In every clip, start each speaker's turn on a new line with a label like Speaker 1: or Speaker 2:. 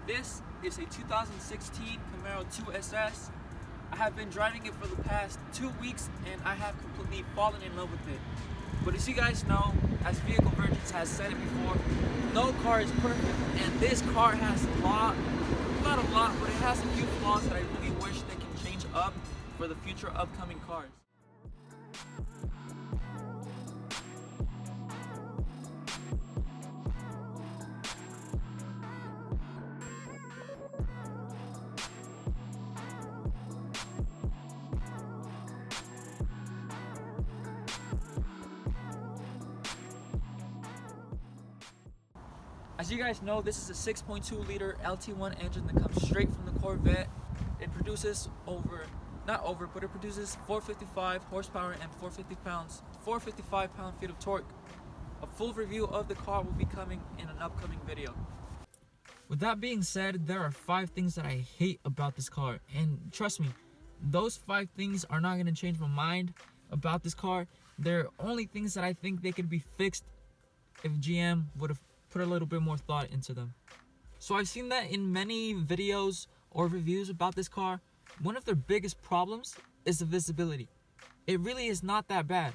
Speaker 1: This is a 2016 Camaro 2SS. I have been driving it for the past 2 weeks and I have completely fallen in love with it. But as you guys know, as Vehicle Virgins has said it before, no car is perfect, and this car has not a lot, but it has a few flaws that I really wish they can change up for the future upcoming cars. As you guys know, this is a 6.2 liter LT1 engine that comes straight from the Corvette. It produces it produces 455 horsepower and 455 pound-feet of torque. A full review of the car will be coming in an upcoming video. With that being said, there are 5 things that I hate about this car, and trust me, those 5 things are not going to change my mind about this car. They're only things that I think they could be fixed if GM would have put a little bit more thought into them. So I've seen that in many videos or reviews about this car. One of their biggest problems is the visibility. It really is not that bad.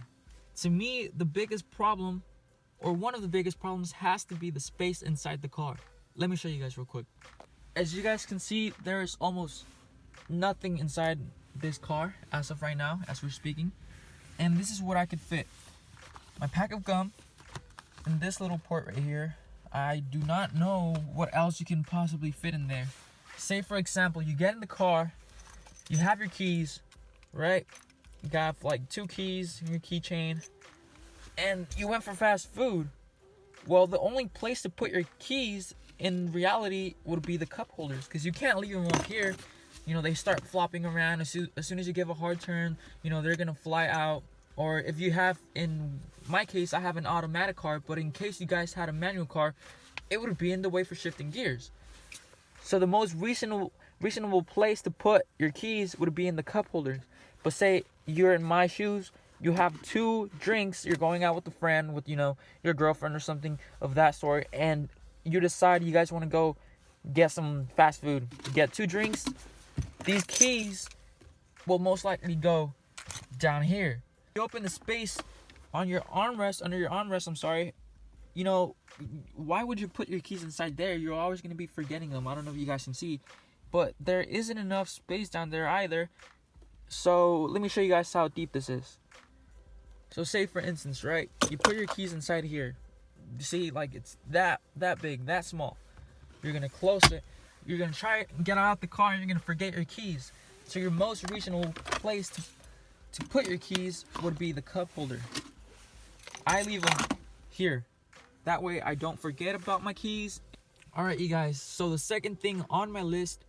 Speaker 1: To me, the biggest problem, or one of the biggest problems, has to be the space inside the car. Let me show you guys real quick. As you guys can see, there is almost nothing inside this car as of right now, as we're speaking. And this is what I could fit. My pack of gum and this little port right here. I do not know what else you can possibly fit in there. Say for example, you get in the car, you have your keys, right? You got like 2 keys in your keychain, and you went for fast food. Well, the only place to put your keys in reality would be the cup holders, because you can't leave them up here. You know, they start flopping around as soon as you give a hard turn. You know, they're gonna fly out. Or if you have, in my case, I have an automatic car, but in case you guys had a manual car, it would be in the way for shifting gears. So the most reasonable place to put your keys would be in the cup holders. But say you're in my shoes, you have 2 drinks, you're going out with a friend, with, you know, your girlfriend or something of that sort, and you decide you guys want to go get some fast food. You get 2 drinks, these keys will most likely go down here. You open the space on your armrest, under your armrest, you know, why would you put your keys inside there? You're always going to be forgetting them. I don't know if you guys can see, but there isn't enough space down there either. So let me show you guys how deep this is. So say for instance, right, you put your keys inside here. You see, like, it's that big, that small. You're going to close it. You're going to try and get out the car, and you're going to forget your keys. So your most reasonable place to put your keys would be the cup holder. I leave them here. That way I don't forget about my keys. Alright, you guys, so the second thing on my list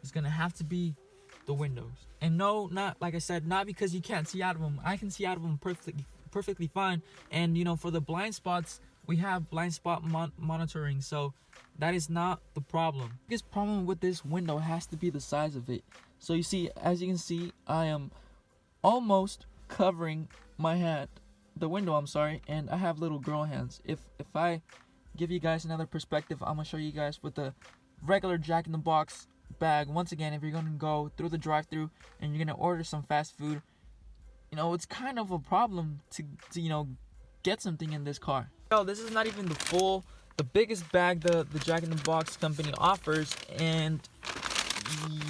Speaker 1: is gonna have to be the windows. And no, not like I said, not because you can't see out of them. I can see out of them perfectly fine. And you know, for the blind spots, we have blind spot monitoring, so that is not the problem. The biggest problem with this window has to be the size of it. So you see, as you can see, I am almost covering my hand, the window, and I have little girl hands. If I give you guys another perspective, I'm gonna show you guys with the regular Jack in the Box bag. Once again, if you're gonna go through the drive-thru and you're gonna order some fast food, you know, it's kind of a problem to you know, get something in this car. So this is not even the biggest bag the Jack in the Box company offers, and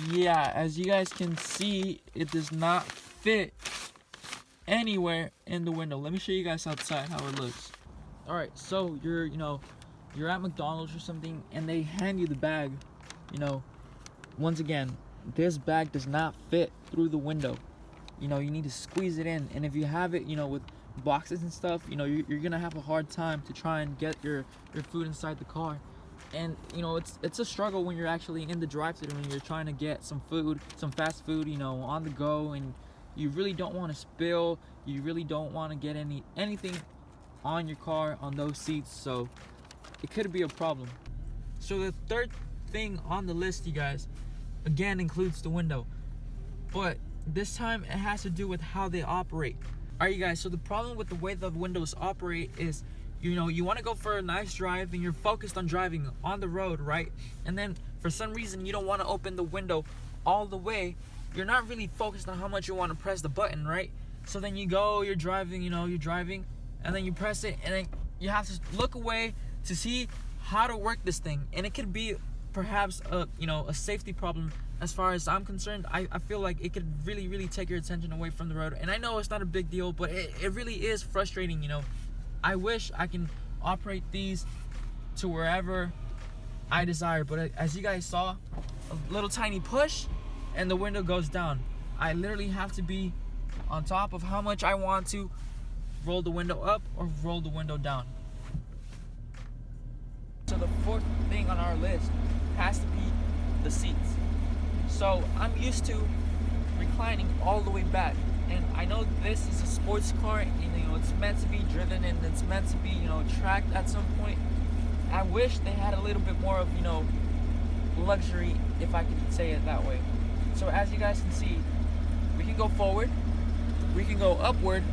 Speaker 1: yeah, as you guys can see, it does not fit anywhere in the window. Let me show you guys outside how it looks. Alright, so you're at McDonald's or something, and they hand you the bag. You know, once again, this bag does not fit through the window. You know, you need to squeeze it in, and if you have it, you know, with boxes and stuff, you know, you're gonna have a hard time to try and get your food inside the car. And you know, it's a struggle when you're actually in the drive-thru and you're trying to get some food, some fast food, you know, on the go, and you really don't want to spill, you really don't want to get anything on your car, on those seats, so it could be a problem. So the third thing on the list, you guys, again includes the window, but this time it has to do with how they operate. Alright, you guys, so the problem with the way the windows operate is you want to go for a nice drive and you're focused on driving on the road, right? And then for some reason you don't want to open the window all the way. You're not really focused on how much you want to press the button, right? So then you're driving, you're driving, and then you press it, and then you have to look away to see how to work this thing. And it could be perhaps a safety problem. As far as I'm concerned, I feel like it could really take your attention away from the road. And I know it's not a big deal, but it really is frustrating. I wish I can operate these to wherever I desire, but as you guys saw, a little tiny push and the window goes down. I literally have to be on top of how much I want to roll the window up or roll the window down. So the fourth thing on our list has to be the seats. So I'm used to reclining all the way back, and I know this is a sports car, and it's meant to be driven and it's meant to be tracked at some point. I wish they had a little bit more of luxury, if I could say it that way. So as you guys can see, we can go forward, we can go upward,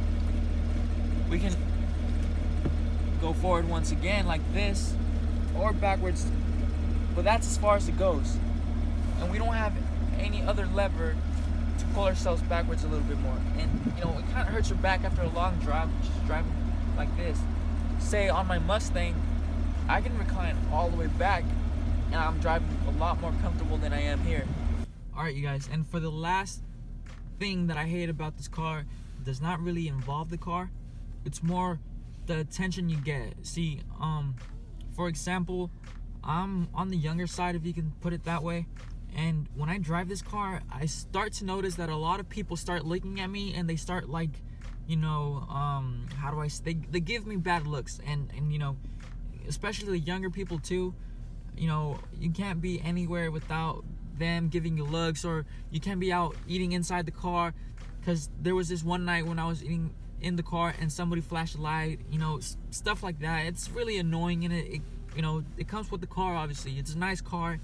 Speaker 1: we can go forward once again like this, or backwards, but that's as far as it goes. And we don't have any other lever to pull ourselves backwards a little bit more. And it kind of hurts your back after a long drive, just driving like this. Say on my Mustang, I can recline all the way back, and I'm driving a lot more comfortable than I am here. Alright, you guys, and for the last thing that I hate about this car, it does not really involve the car. It's more the attention you get. See, for example, I'm on the younger side, if you can put it that way. And when I drive this car, I start to notice that a lot of people start looking at me, and they start how do I say, they give me bad looks, and especially the younger people too. You can't be anywhere without them giving you looks, or you can't be out eating inside the car, because there was this one night when I was eating in the car and somebody flashed a light, stuff like that. It's really annoying, and it comes with the car. Obviously, it's a nice car.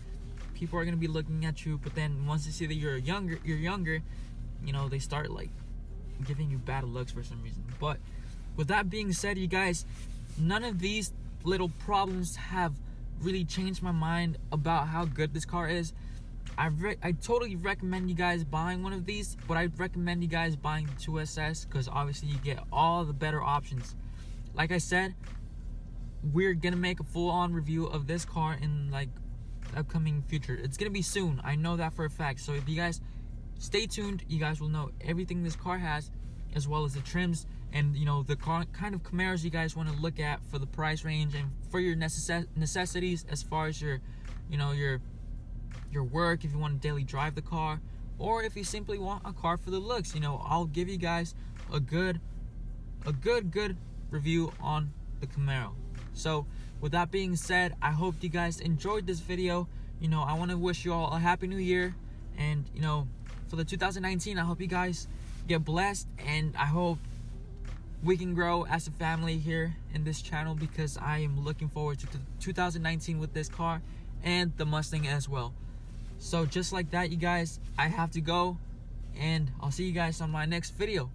Speaker 1: People are gonna be looking at you, but then once they see that you're younger, they start giving you bad looks for some reason. But with that being said, you guys, none of these little problems have really changed my mind about how good this car is. I totally recommend you guys buying one of these, but I'd recommend you guys buying the 2SS, because obviously you get all the better options. Like I said, we're gonna make a full-on review of this car in upcoming future. It's gonna be soon, I know that for a fact. So if you guys stay tuned, you guys will know everything this car has, as well as the trims and the kind of Camaros you guys want to look at for the price range and for your necessities, as far as your work, if you want to daily drive the car, or if you simply want a car for the looks. I'll give you guys a good review on the Camaro. So with that being said, I hope you guys enjoyed this video. I want to wish you all a happy new year, and for the 2019, I hope you guys get blessed, and I hope we can grow as a family here in this channel, because I am looking forward to 2019 with this car and the Mustang as well. So just like that, you guys, I have to go, and I'll see you guys on my next video.